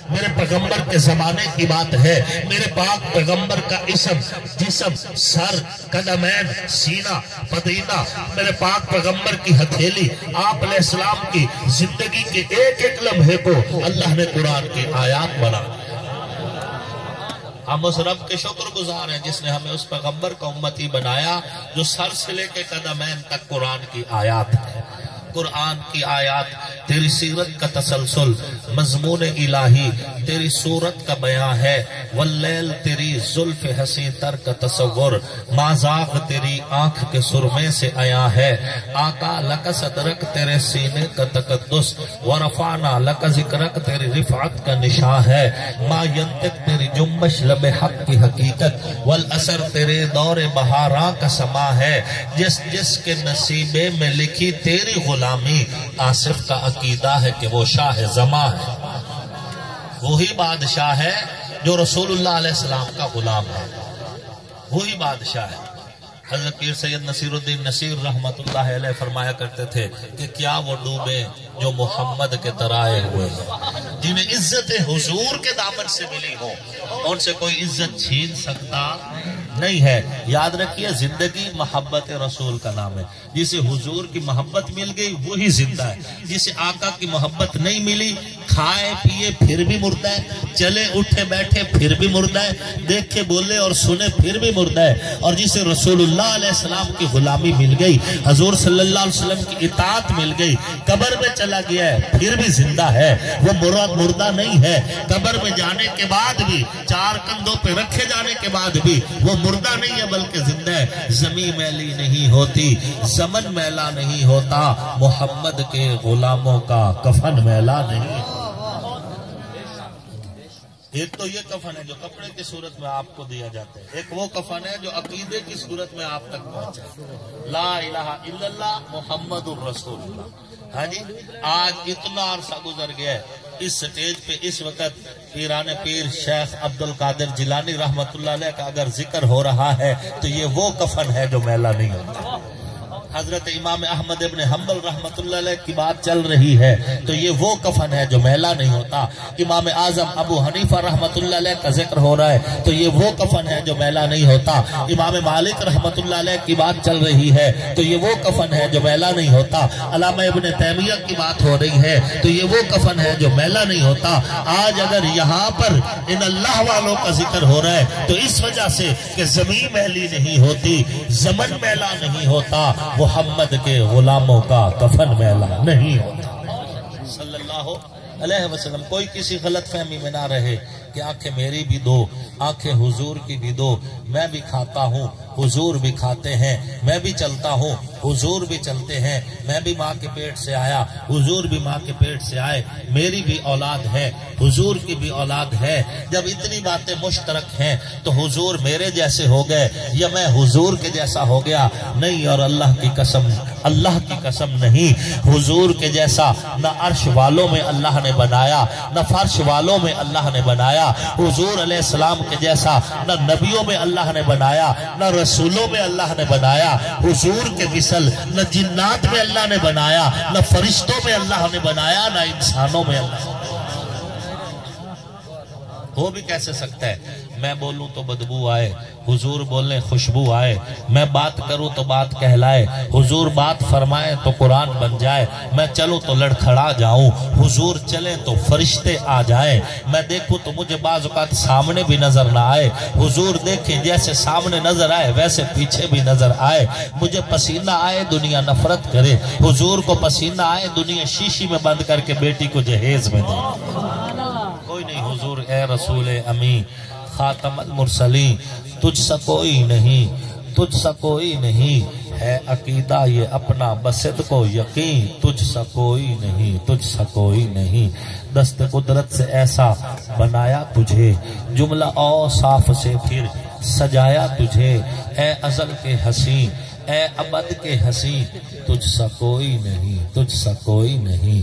میرے پیغمبر کے زمانے کی بات ہے. میرے پاک پیغمبر کا اسم، جسم، سر، قدمین، سینہ، پدینہ، میرے پاک پیغمبر کی ہتھیلی، آپ علیہ السلام کی زندگی کے ایک ایک لمحے کو اللہ نے قرآن کی آیات بنا. ہم اس رب کے شکر گزار ہیں جس نے ہمیں اس پیغمبر کا امتی بنایا جو سر سے لے کے قدمین تک قرآن کی آیات ہے. قرآن کی آیات تیری سیرت کا تسلسل، مضمون الہی تیری صورت کا بیان ہے. واللیل تیری زلف حسین تر کا تصور، مازاغ تیری آنکھ کے سرمے سے آیا ہے. آقا لک صدرک تیرے سینے کا تقدس، ورفعنا لک ذکرک تیری رفعت کا نشان ہے. ما ینطق تیری جنبش لب حق کی حقیقت، والاثر تیرے دور بہاراں کا سما ہے. جس جس کے نصیبے میں لکھی تیری غلامی، آصف کا عقیدہ ہے کہ وہ شاہ زماں ہے. وہی بادشاہ ہے جو رسول اللہ علیہ السلام کا غلام ہے، وہی بادشاہ ہے. حضرت پیر سید نصیر الدین نصیر رحمت اللہ علیہ فرمایا کرتے تھے کہ کیا وہ ڈوبے جو محمد کے ترائے ہوئے ہیں، جنہیں عزت حضور کے دامن سے ملی ہو، ان سے کوئی عزت چھین سکتا نہیں ہے. یاد رکھیے زندگی محبت رسول کا نام ہے. جسے حضور کی محبت مل گئی وہی زندہ ہے. جسے آقا کی محبت نہیں ملی، کھائے پیے پھر بھی مردہ ہے، چلے اٹھے بیٹھے پھر بھی مردہ ہے، دیکھے بولے اور سنے پھر بھی مردہ ہے. اور جسے رسول اللہ علیہ السلام کی غلامی مل گئی، حضور صلی اللہ علیہ وسلم کی اطاعت مل گئی، قبر میں چلا گیا ہے پھر بھی زندہ ہے. وہ مردہ نہیں ہے. قبر میں جانے کے بعد بھی، چار کندھوں پہ رکھے جانے کے بعد بھی وہ مردہ نہیں ہے بلکہ زندہ ہے. زمین میلی نہیں ہوتی، زمن میلا نہیں ہوتا، محمد کے غلاموں کا کفن میلا نہیں. ایک تو یہ کفن ہے جو کپڑے کی صورت میں آپ کو دیا جاتا ہے، ایک وہ کفن ہے جو عقیدے کی صورت میں آپ تک پہنچا ہے. لا الہ الا اللہ محمد الرسول اللہ. ہاں جی، آج اتنا عرصہ گزر گیا ہے، اس سٹیج پہ اس وقت پیران پیر شیخ عبد القادر جیلانی رحمت اللہ علیہ کا اگر ذکر ہو رہا ہے تو یہ وہ کفن ہے جو میلا نہیں ہوتا. حضرت امام احمد ابن حنبل رحمت اللہ علیہ کی بات چل رہی ہے تو یہ وہ کفن ہے جو میلا نہیں ہوتا. امام اعظم ابو حنیفہ رحمت اللہ علیہ کا ذکر ہو رہا ہے تو یہ وہ کفن ہے جو میلا نہیں ہوتا. امام مالک رحمت اللہ علیہ کی بات چل رہی ہے تو یہ وہ کفن ہے جو میلا نہیں ہوتا. علامہ ابن تیمیہ کی بات ہو رہی ہے تو یہ وہ کفن ہے جو میلا نہیں ہوتا. آج اگر یہاں پر ان اللہ والوں کا ذکر ہو رہا ہے تو اس وجہ سے کہ زمین میلی نہیں ہوتی، زمن میلا نہیں ہوتا، محمد کے غلاموں کا کفن میلا نہیں ہوتا صلی اللہ علیہ وسلم. کوئی کسی غلط فہمی میں نہ رہے کہ آنکھیں میری بھی دو، آنکھیں حضور کی بھی دو. میں بھی کھاتا ہوں، حضور بھی کھاتے ہیں. میں بھی چلتا ہوں، حضور بھی چلتے ہیں. میں بھی ماں کے پیٹ سے آیا، حضور بھی ماں کے پیٹ سے آئے. میری بھی اولاد ہے، حضور کی بھی اولاد ہے. جب اتنی باتیں مشترک ہیں تو حضور میرے جیسے ہو گئے یا میں حضور کے جیسا ہو گیا؟ نہیں. اور اللہ کی قسم نہیں، حضور کے جیسا نہ عرش والوں میں اللہ نے بنایا، نہ فرش والوں میں اللہ نے بنایا. حضور علیہ السلام کے جیسا نہ نبیوں میں اللہ نے بنایا، نہ رسولوں میں اللہ نے بنایا. حضور کے مثل نہ جنات میں اللہ نے بنایا، نہ فرشتوں میں اللہ نے بنایا، نہ انسانوں میں اللہ نے بنایا. ہو بھی کیسے سکتا ہے؟ میں بولوں تو بدبو آئے، حضور بولیں خوشبو آئے. میں بات کروں تو بات کہلائے، حضور بات فرمائے تو قرآن بن جائے. میں چلوں تو لڑکھڑا جاؤں، حضور چلیں تو فرشتے آ جائیں. میں دیکھوں تو مجھے بعض اوقات سامنے بھی نظر نہ آئے، حضور دیکھیں جیسے سامنے نظر آئے ویسے پیچھے بھی نظر آئے. مجھے پسینہ آئے دنیا نفرت کرے، حضور کو پسینہ آئے دنیا شیشی میں بند کر کے بیٹی کو جہیز میں دے. کوئی نہیں. حضور اے رسول امین خاتم المرسلین، تجھ سا کوئی نہیں، تجھ سا کوئی نہیں ہے عقیدہ یہ اپنا بسد کو یقین. تجھ سا کوئی نہیں، تجھ سا کوئی نہیں. دست قدرت سے ایسا بنایا تجھے، جملہ اوصاف سے پھر سجایا تجھے. اے ازل کے حسین، اے ابد کے حسین، تجھ سا کوئی نہیں، تجھ سا کوئی نہیں.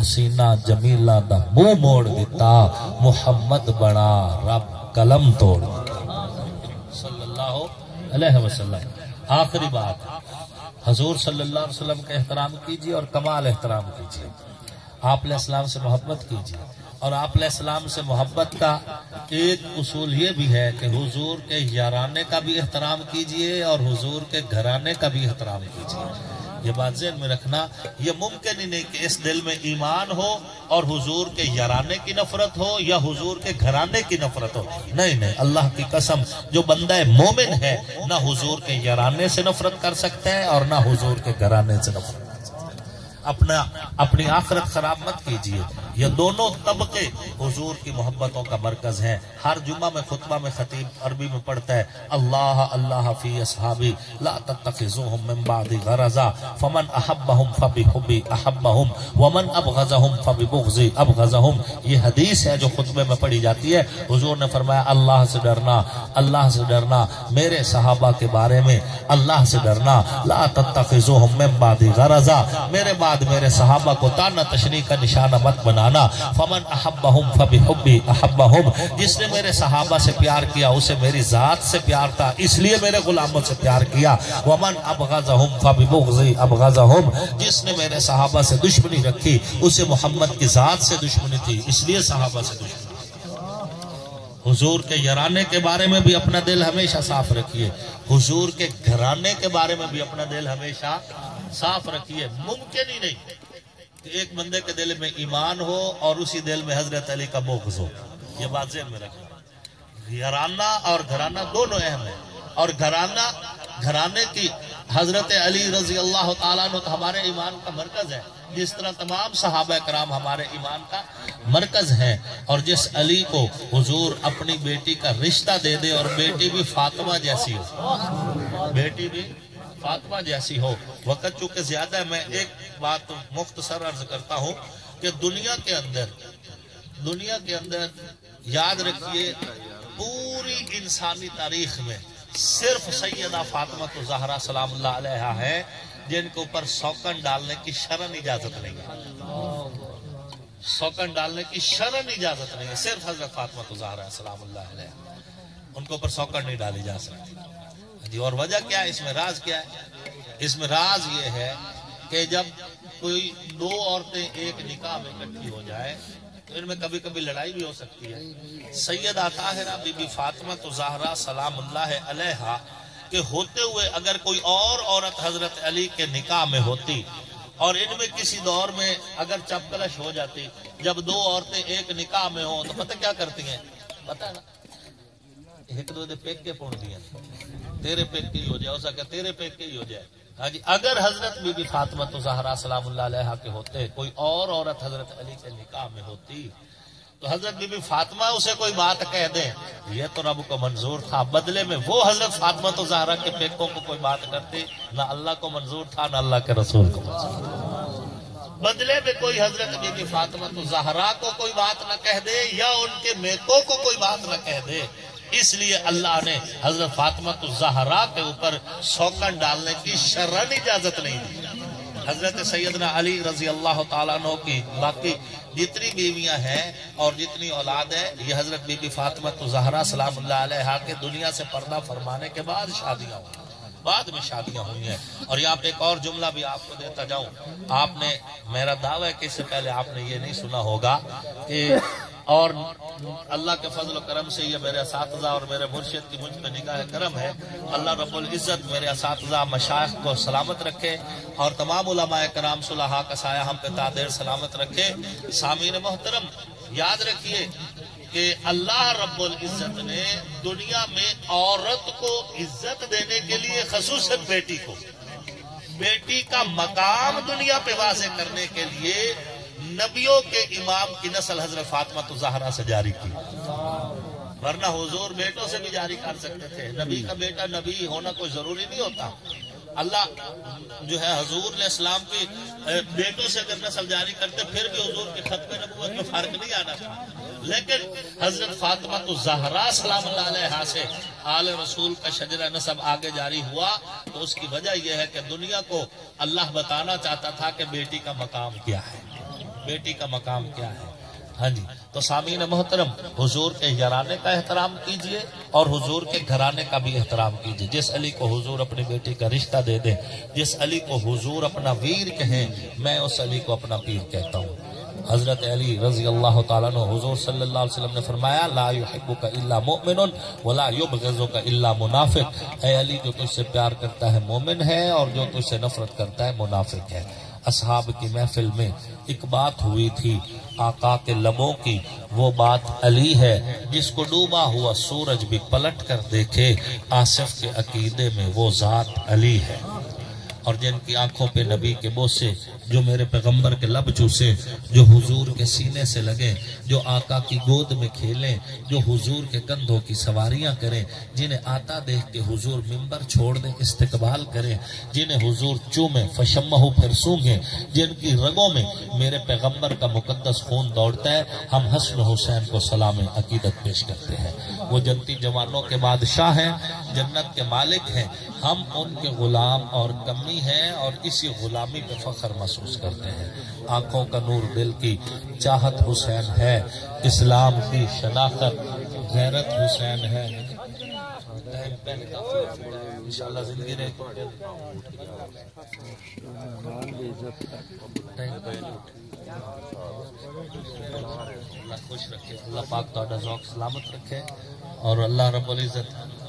حسینہ جمیلہ دا منہ موڑ دیتا، محمد بڑا رب قلم توڑ صلی اللہ علیہ وسلم. آخری بات، حضور صلی اللہ علیہ وسلم کا احترام کیجیے اور کمال احترام کیجیے. آپ علیہ السلام سے محبت کیجیے، اور آپ علیہ السلام سے محبت کا ایک اصول یہ بھی ہے کہ حضور کے یارانے کا بھی احترام کیجئے اور حضور کے گھرانے کا بھی احترام کیجئے. یہ بات ذہن میں رکھنا. یہ ممکن ہی نہیں کہ اس دل میں ایمان ہو اور حضور کے یارانے کی نفرت ہو یا حضور کے گھرانے کی نفرت ہو. نہیں نہیں، اللہ کی قسم، جو بندہ مومن ہے نہ حضور کے یارانے سے نفرت کر سکتا ہے اور نہ حضور کے گھرانے سے نفرت کر سکتا ہے. اپنی آخرت خراب مت کیجئے. یہ دونوں طبقے حضور کی محبتوں کا مرکز ہیں. ہر جمعہ میں خطبہ میں خطیب عربی میں پڑھتا ہے اللہ اللہ فی اصحابی لا تتخذوهم من بعد غرضا فمن احبهم فبحبی احبهم ومن ابغضهم فببغضی ابغضهم. یہ حدیث ہے جو خطبے میں پڑھی جاتی ہے. حضور نے فرمایا اللہ سے ڈرنا، اللہ سے ڈرنا، میرے صحابہ کے بارے میں اللہ سے ڈرنا. لا تتخذوهم من بعد غرضا، میرے بعد میرے صحابہ کو تانا تشنیع کا نشانہ مت بنانا. فمن احبهم فبحبی احبهم، جس نے میرے صحابہ سے پیار کیا اسے میری ذات سے پیار تھا اس لیے میرے غلاموں سے پیار کیا. ومن ابغضهم فببغضی ابغضهم، جس نے میرے صحابہ سے دشمنی رکھی اسے محمد کی ذات سے دشمنی تھی اس لیے صحابہ سے دشمنی. حضور کے یارانے کے بارے میں بھی اپنا دل ہمیشہ صاف رکھیے. حضور کے گھرانے کے بارے میں بھی اپنا دل ہمیشہ صاف رکھیے. ممکن ہی نہیں کہ ایک بندے کے دل میں ایمان ہو اور اسی دل میں حضرت علی کا بغض ہو. یہ بات ذہن میں رکھنا. یارانہ اور گھرانہ دونوں اہم ہیں. اور گھرانے کی حضرت علی رضی اللہ تعالیٰ عنہ ہمارے ایمان کا مرکز ہے، جس طرح تمام صحابہ کرام ہمارے ایمان کا مرکز ہیں. اور جس علی کو حضور اپنی بیٹی کا رشتہ دے دے اور بیٹی بھی فاطمہ جیسی ہو، بیٹی بھی فاطمہ جیسی ہو. وقت چونکہ زیادہ ہے، میں ایک بات مختصر عرض کرتا ہوں کہ دنیا کے اندر یاد رکھیے پوری انسانی تاریخ میں صرف سیدہ فاطمہ الزہرا سلام اللہ علیہا ہے جن کے اوپر سوکن ڈالنے کی شرعن اجازت نہیں ہے. سوکن ڈالنے کی شرعن اجازت نہیں ہے. صرف حضرت فاطمہ الزہرا سلام اللہ علیہا، ان کے اوپر سوکن نہیں ڈالی جا سکتی. اور وجہ کیا ہے؟ اس میں راز کیا ہے؟ اس میں راز یہ ہے کہ جب کوئی دو عورتیں ایک نکاح میں اکٹھی ہو جائے تو ان میں کبھی کبھی لڑائی بھی ہو سکتی ہے. سیدہ طاہرہ بی بی فاطمہ الزہرا سلام اللہ علیہا کے ہوتے ہوئے اگر کوئی اور عورت حضرت علی کے نکاح میں ہوتی اور ان میں کسی دور میں اگر چپکلش ہو جاتی، جب دو عورتیں ایک نکاح میں ہوں تو پتہ کیا کرتی ہیں؟ پتہ ہے نا، ایک دو دے پیک کے پڑ دیا تیرے پیک کی ہو جائے، ہو سکے تیرے پیک کی ہو جائے. ہاں جی، اگر حضرت بی بی فاطمہ الزہرا سلام اللہ علیہا کے ہوتے کوئی اور عورت حضرت علی کے نکاح میں ہوتی تو حضرت بی بی فاطمہ اسے کوئی بات کہہ دیں، یہ تو رب کو منظور تھا. بدلے میں وہ حضرت فاطمہ الزہرا کے پیکوں کو کوئی بات کرتی، نہ اللہ کو منظور تھا نہ اللہ کے رسول کو منظور. بدلے میں کوئی حضرت بی بی فاطمہ الزہرا کو کوئی بات نہ کہہ دے یا ان کے میکوں کو کوئی بات نہ کہہ دے، اس لیے اللہ نے حضرت فاطمہ الزہرا کے اوپر سوکن ڈالنے کی شرعن اجازت نہیں دی. حضرت سیدنا علی رضی اللہ تعالیٰ عنہ کی باقی جتنی بیویاں ہیں اور جتنی اولاد ہے یہ حضرت بی بی فاطمہ الزہرا سلام اللہ علیہا کے دنیا سے پردہ فرمانے کے بعد شادیاں ہوئی، بعد میں شادیاں ہوئی ہیں. اور یہاں پہ ایک اور جملہ بھی آپ کو دیتا جاؤں. آپ نے، میرا دعویٰ ہے کہ اس سے پہلے آپ نے یہ نہیں سنا ہوگا کہ، اور اللہ کے فضل و کرم سے یہ میرے اساتذہ اور میرے مرشد کی مجھ پہ نگاہ کرم ہے. اللہ رب العزت میرے اساتذہ مشائخ کو سلامت رکھے اور تمام علماء کرام صلحاء کا سایہ ہم پہ تا دیر سلامت رکھے. سامعین محترم، یاد رکھیے کہ اللہ رب العزت نے دنیا میں عورت کو عزت دینے کے لیے خصوصاً بیٹی کا مقام دنیا پہ واضح کرنے کے لیے نبیوں کے امام کی نسل حضرت فاطمہ الزہرا سے جاری کی، ورنہ حضور بیٹوں سے بھی جاری کر سکتے تھے. نبی کا بیٹا نبی ہونا کوئی ضروری نہیں ہوتا. اللہ جو ہے حضور علیہ السلام کی بیٹوں سے اگر نسل جاری کرتے پھر بھی حضور کے ختم نبوت میں فرق نہیں آنا تھا. لیکن حضرت فاطمہ الزہرا سلام اللہ علیہا سے آل رسول کا شجرہ نسب آگے جاری ہوا تو اس کی وجہ یہ ہے کہ دنیا کو اللہ بتانا چاہتا تھا کہ بیٹی کا مقام کیا ہے، بیٹی کا مقام کیا ہے. ہاں جی، تو سامعین محترم، حضور کے یارانے کا احترام کیجئے اور حضور کے گھرانے کا بھی احترام کیجئے. جس علی کو حضور اپنی بیٹی کا رشتہ دے دیں، جس علی کو حضور اپنا ویر کہیں، میں اس علی کو اپنا پیر کہتا ہوں. حضرت علی رضی اللہ تعالیٰ عنہ حضور صلی اللہ علیہ وسلم نے فرمایا لا یحبک الا مؤمن ولا یبغضک الا منافق، اے علی جو تجھ سے پیار کرتا ہے مومن ہے اور جو تجھ سے نفرت کرتا ہے منافق ہے۔ اصحاب کی محفل میں ایک بات ہوئی تھی آقا کے لبوں کی، وہ بات علی ہے جس کو ڈوبا ہوا سورج بھی پلٹ کر دیکھے، آصف کے عقیدے میں وہ ذات علی ہے۔ اور جن کی آنکھوں پہ نبی کے بوسے، جو میرے پیغمبر کے لب چوسے، جو حضور کے سینے سے لگیں، جو آقا کی گود میں کھیلیں، جو حضور کے کندھوں کی سواریاں کریں، جنہیں آتا دیکھ کے حضور منبر چھوڑ دیں استقبال کریں، جنہیں حضور چومیں فشمہو پھر سونگیں، جن کی رگوں میں میرے پیغمبر کا مقدس خون دوڑتا ہے، ہم حسن حسین کو سلام عقیدت پیش کرتے ہیں۔ وہ جنتی جوانوں کے بادشاہ ہیں، جنت کے مالک ہیں، ہم ان کے غلام اور کمی ہیں اور اسی غلامی پہ فخر محسوس کرتے ہیں۔ آنکھوں کا نور دل کی چاہت حسین ہے، اسلام کی شناخت غیرت حسین ہے۔ انشاءاللہ زندگی رہے اللہ خوش رکھے، اللہ پاک تہاڈا ذوق سلامت رکھے، اور اللہ رب العزت